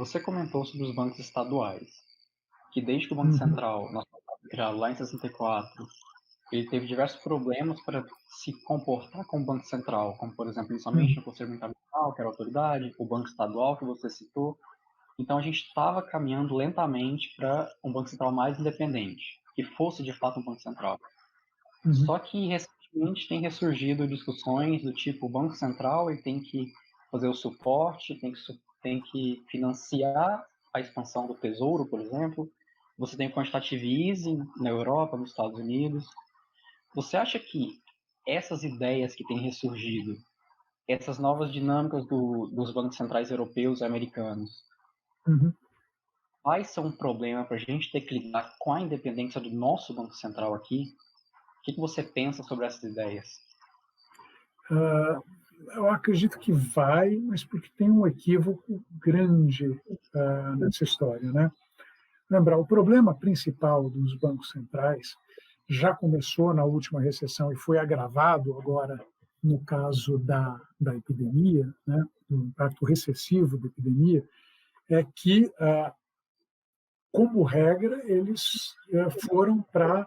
Você comentou sobre os bancos estaduais, que desde que o Banco Uhum, Central, nosso foi criado lá em 64, ele teve diversos problemas para se comportar como Banco Central, como, por exemplo, uhum, inicialmente no Conselho Internacional, que era a autoridade, o Banco Estadual, que você citou. Então, a gente estava caminhando lentamente para um Banco Central mais independente, que fosse de fato um Banco Central. uhum, Só que recentemente tem ressurgido discussões do tipo, o Banco Central ele tem que fazer o suporte, tem que financiar a expansão do Tesouro, por exemplo. Você tem o quantitative easing na Europa, nos Estados Unidos. Você acha que essas ideias que têm ressurgido, essas novas dinâmicas dos bancos centrais europeus e americanos, uhum. vai ser um problema para a gente ter que lidar com a independência do nosso Banco Central aqui? O que você pensa sobre essas ideias? Ah, eu acredito que vai, mas porque tem um equívoco grande nessa história, né? Lembrar, o problema principal dos bancos centrais já começou na última recessão e foi agravado agora no caso da epidemia, né? Do impacto recessivo da epidemia, é que, como regra, eles foram para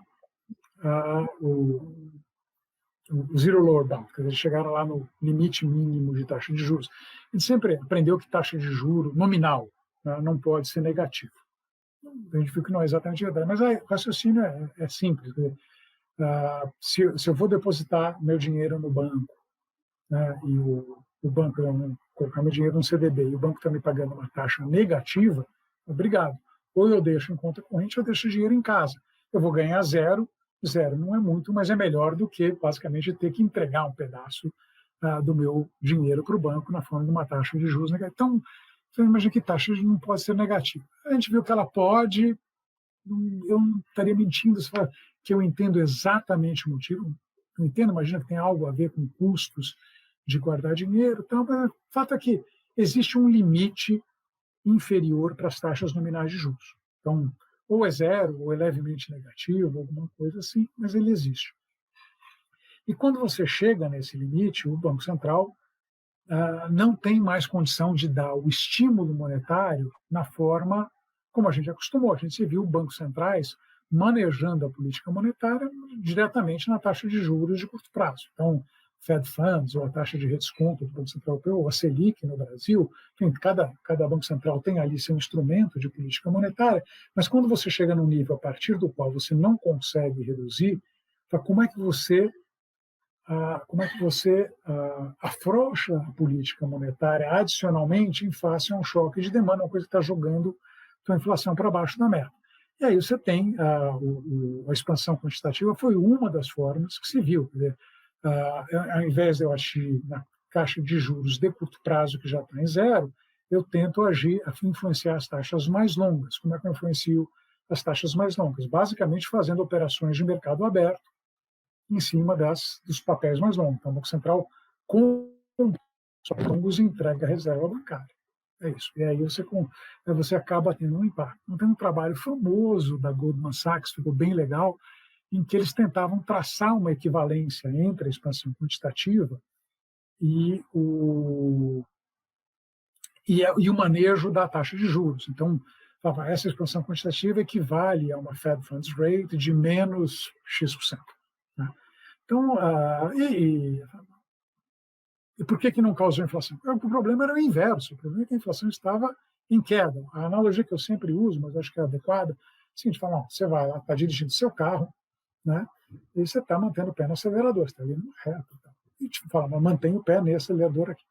o zero lower bound, quer dizer, eles chegaram lá no limite mínimo de taxa de juros. A gente sempre aprendeu que taxa de juro nominal, né, não pode ser negativo. A gente viu que não é exatamente verdade, mas o raciocínio é simples. Né? Se eu vou depositar meu dinheiro no banco, né, e o banco, colocar meu dinheiro no CDB e o banco está me pagando uma taxa negativa, obrigado. Ou eu deixo em conta corrente, ou eu deixo o dinheiro em casa. Eu vou ganhar zero, zero não é muito, mas é melhor do que basicamente ter que entregar um pedaço do meu dinheiro para o banco na forma de uma taxa de juros negativa. Então, você imagina que taxa não pode ser negativa. A gente viu que ela pode, eu não estaria mentindo se falar que eu entendo exatamente o motivo. Eu entendo, imagina que tem algo a ver com custos de guardar dinheiro. Então, o fato é que existe um limite inferior para as taxas nominais de juros. Então, ou é zero, ou é levemente negativo, alguma coisa assim, mas ele existe. E quando você chega nesse limite, o Banco Central não tem mais condição de dar o estímulo monetário na forma como a gente acostumou. A gente se viu bancos centrais manejando a política monetária diretamente na taxa de juros de curto prazo. Então, Fed Funds, ou a taxa de redesconto do Banco Central Europeu, ou a Selic no Brasil, enfim, cada Banco Central tem ali seu instrumento de política monetária, mas quando você chega num nível a partir do qual você não consegue reduzir, como é que você afrouxa a política monetária adicionalmente em face a um choque de demanda, uma coisa que está jogando a inflação para baixo da meta. E aí você tem a expansão quantitativa, foi uma das formas que se viu. Quer dizer, ao invés de eu agir na taxa de juros de curto prazo, que já está em zero, eu tento agir a influenciar as taxas mais longas. Como é que eu influencio as taxas mais longas? Basicamente fazendo operações de mercado aberto em cima dos papéis mais longos. Então, o Banco Central compra os longos e entrega a reserva bancária. É isso. E aí você acaba tendo um impacto. Então, tem um trabalho famoso da Goldman Sachs, ficou bem legal, em que eles tentavam traçar uma equivalência entre a expansão quantitativa e o manejo da taxa de juros. Então, essa expansão quantitativa equivale a uma Fed Funds Rate de menos X%. Né? Então, e por que não causou inflação? O problema era o inverso, o problema é que a inflação estava em queda. A analogia que eu sempre uso, mas acho que é adequada, é a seguinte, fala, não, você vai lá, está dirigindo seu carro, né, e você está mantendo o pé no acelerador, você está indo reto. Tá? E tipo, fala, mas mantém o pé nesse acelerador aqui.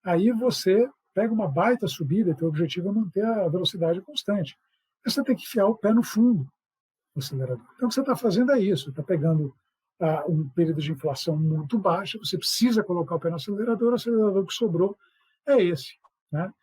Aí você pega uma baita subida, e teu objetivo é manter a velocidade constante. Você tem que enfiar o pé no fundo do acelerador. Então, o que você está fazendo é isso, está pegando um período de inflação muito baixa, você precisa colocar o pé no acelerador, o acelerador que sobrou é esse. Né?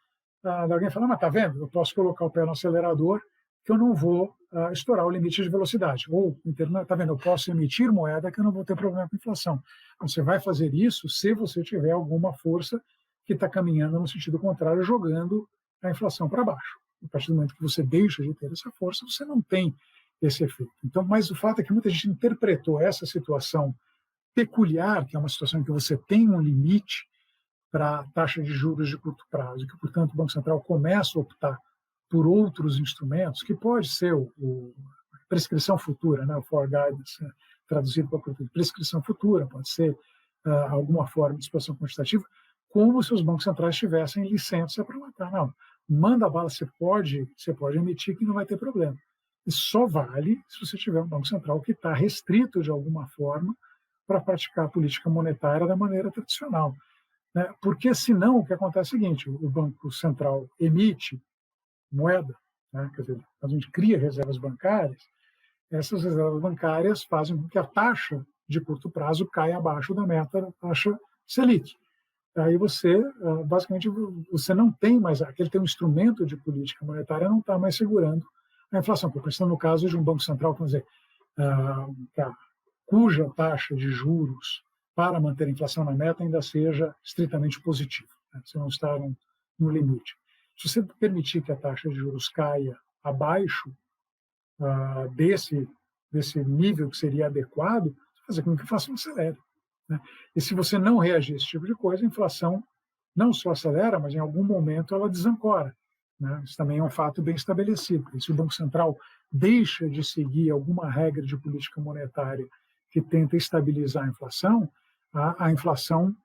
Alguém fala, mas está vendo, eu posso colocar o pé no acelerador que eu não vou estourar o limite de velocidade. Ou, está vendo, eu posso emitir moeda que eu não vou ter problema com inflação. Então, você vai fazer isso se você tiver alguma força que está caminhando no sentido contrário, jogando a inflação para baixo. A partir do momento que você deixa de ter essa força, você não tem esse efeito. Então, mas o fato é que muita gente interpretou essa situação peculiar, que é uma situação em que você tem um limite para a taxa de juros de curto prazo, e que, portanto, o Banco Central começa a optar por outros instrumentos, que pode ser o prescrição futura, né, o for guidance, traduzido para português, prescrição futura, pode ser alguma forma de expansão quantitativa, como se os bancos centrais tivessem licença para matar. Não, manda bala, você pode emitir que não vai ter problema. Isso só vale se você tiver um Banco Central que está restrito de alguma forma para praticar a política monetária da maneira tradicional. Né? Porque, senão, o que acontece é o seguinte, o Banco Central emite moeda, né? Quer dizer, a gente cria reservas bancárias, essas reservas bancárias fazem com que a taxa de curto prazo caia abaixo da meta da taxa Selic. Aí você, basicamente, você não tem mais, aquele tem um instrumento de política monetária, não está mais segurando a inflação. Estou pensando no caso de um Banco Central, quer dizer, cuja taxa de juros para manter a inflação na meta ainda seja estritamente positiva, né? Você não está no limite. Se você permitir que a taxa de juros caia abaixo desse nível que seria adequado, você vai fazer com que a inflação acelere. Né? E se você não reagir a esse tipo de coisa, a inflação não só acelera, mas em algum momento ela desancora. Né? Isso também é um fato bem estabelecido. E se o Banco Central deixa de seguir alguma regra de política monetária que tenta estabilizar a inflação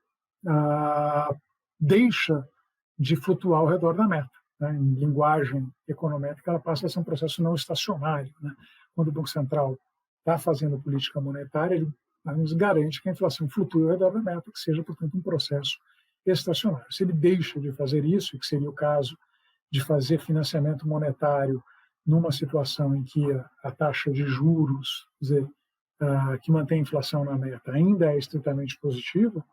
deixa de flutuar ao redor da meta. Né? Em linguagem econométrica, ela passa a ser um processo não estacionário. Né? Quando o Banco Central está fazendo política monetária, ele nos garante que a inflação flutue ao redor da meta, que seja, portanto, um processo estacionário. Se ele deixa de fazer isso, que seria o caso de fazer financiamento monetário numa situação em que a taxa de juros, quer dizer, que mantém a inflação na meta, ainda é estritamente positiva,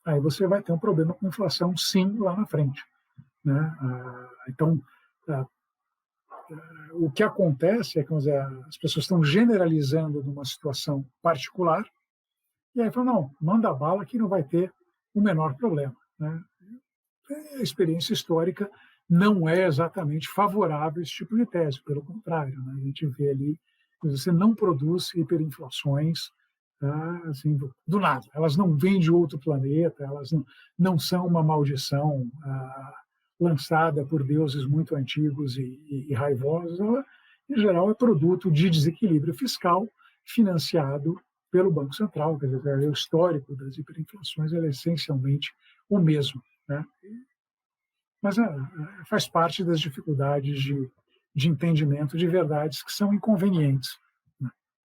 aí você vai ter um problema com a inflação, sim, lá na frente. Né? Então, o que acontece é que as pessoas estão generalizando numa situação particular, e aí falam, não, manda bala que não vai ter o menor problema. Né? A experiência histórica não é exatamente favorável a esse tipo de tese, pelo contrário. Né? A gente vê ali que você não produz hiperinflações assim, do nada. Elas não vêm de outro planeta, elas não são uma maldição lançada por deuses muito antigos e raivosos. Ela, em geral, é produto de desequilíbrio fiscal financiado pelo Banco Central. Quer dizer, o histórico das hiperinflações é essencialmente o mesmo. Né? Mas faz parte das dificuldades de entendimento de verdades que são inconvenientes